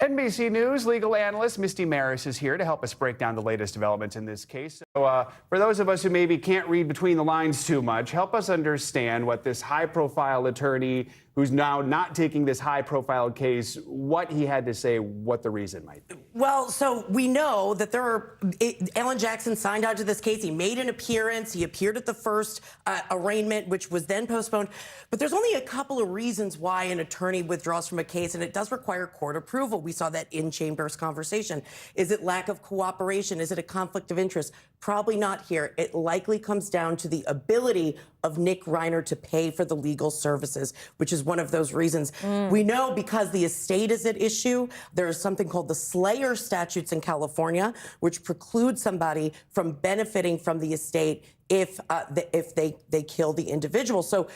NBC News legal analyst Misty Marris is here to help us break down the latest developments in this case. So, for those of us who maybe can't read between the lines too much, help us understand what this high-profile attorney who's now not taking this high-profile case, what he had to say, what the reason might be. Well, so we know that Alan Jackson signed on to this case. He made an appearance. He appeared at the first arraignment, which was then postponed. But there's only a couple of reasons why an attorney withdraws from a case, and it does require court approval. We saw that in chambers conversation. Is it lack of cooperation? Is it a conflict of interest? Probably not here. It likely comes down to the ability of Nick Reiner to pay for the legal services, which is one of those reasons. We know because the estate is at issue, there is something called the Slayer statutes in California, which preclude somebody from benefiting from the estate if they kill the individual. So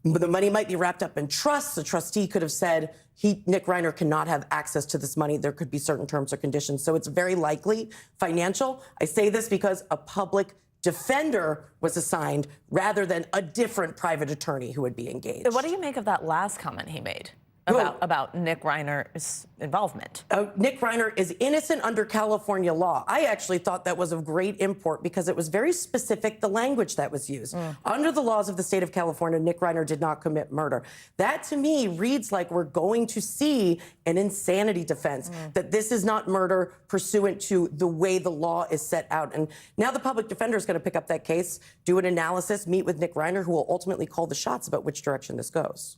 the money might be wrapped up in trusts. The trustee could have said, Nick Reiner cannot have access to this money. There could be certain terms or conditions. So it's very likely financial. I say this because a public defender was assigned rather than a different private attorney who would be engaged. What do you make of that last comment he made about Nick Reiner's involvement? Nick Reiner is innocent under California law. I actually thought that was of great import because it was very specific, the language that was used. Under the laws of the state of California, Nick Reiner did not commit murder. That, to me, reads like we're going to see an insanity defense, that this is not murder pursuant to the way the law is set out. And now the public defender is going to pick up that case, do an analysis, meet with Nick Reiner, who will ultimately call the shots about which direction this goes.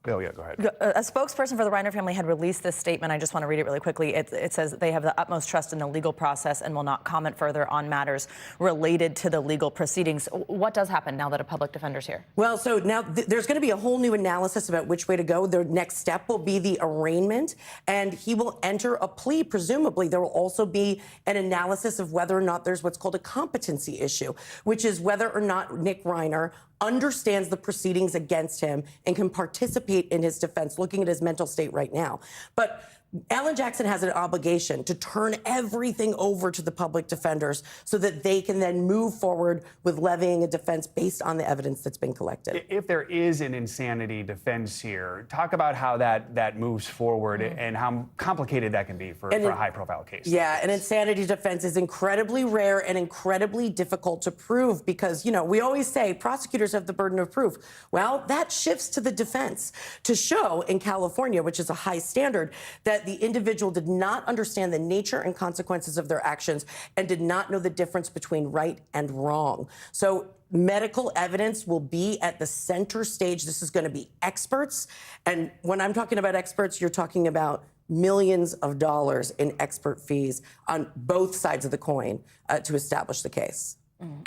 Oh, yeah, go ahead. A spokesperson for the Reiner family had released this statement. I just want to read it really quickly. It says they have the utmost trust in the legal process and will not comment further on matters related to the legal proceedings. What does happen now that a public defender's here? Well, so now there's going to be a whole new analysis about which way to go. The next step will be the arraignment, and he will enter a plea, presumably. There will also be an analysis of whether or not there's what's called a competency issue, which is whether or not Nick Reiner understands the proceedings against him and can participate in his defense, looking at his mental state right now. But Alan Jackson has an obligation to turn everything over to the public defenders so that they can then move forward with levying a defense based on the evidence that's been collected. If there is an insanity defense here, talk about how that moves forward and how complicated that can be for a high-profile case. Yeah, an insanity defense is incredibly rare and incredibly difficult to prove because, you know, we always say prosecutors have the burden of proof. Well, that shifts to the defense to show in California, which is a high standard, that the individual did not understand the nature and consequences of their actions and did not know the difference between right and wrong. So medical evidence will be at the center stage. This is going to be experts. And when I'm talking about experts, you're talking about millions of dollars in expert fees on both sides of the coin to establish the case.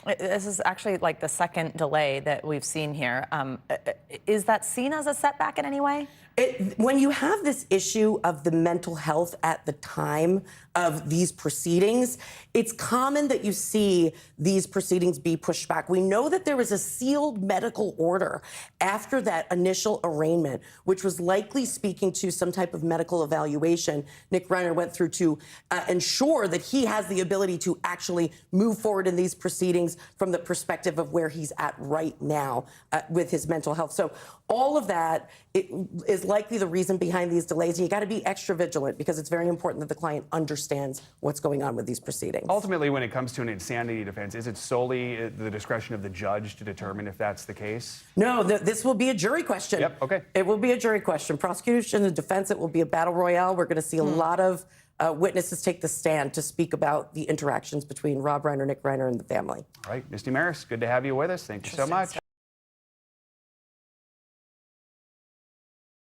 This is actually like the second delay that we've seen here. Is that seen as a setback in any way? When you have this issue of the mental health at the time of these proceedings, it's common that you see these proceedings be pushed back. We know that there was a sealed medical order after that initial arraignment, which was likely speaking to some type of medical evaluation Nick Reiner went through to ensure that he has the ability to actually move forward in these proceedings from the perspective of where he's at right now with his mental health. So all of that is likely the reason behind these delays. You got to be extra vigilant because it's very important that the client understands what's going on with these proceedings. Ultimately, when it comes to an insanity defense, is it solely the discretion of the judge to determine if that's the case? No, this will be a jury question. Yep, okay. It will be a jury question. Prosecution and defense, it will be a battle royale. We're going to see a lot of witnesses take the stand to speak about the interactions between Rob Reiner, Nick Reiner, and the family. All right, Misty Marris, good to have you with us. Thank you so much.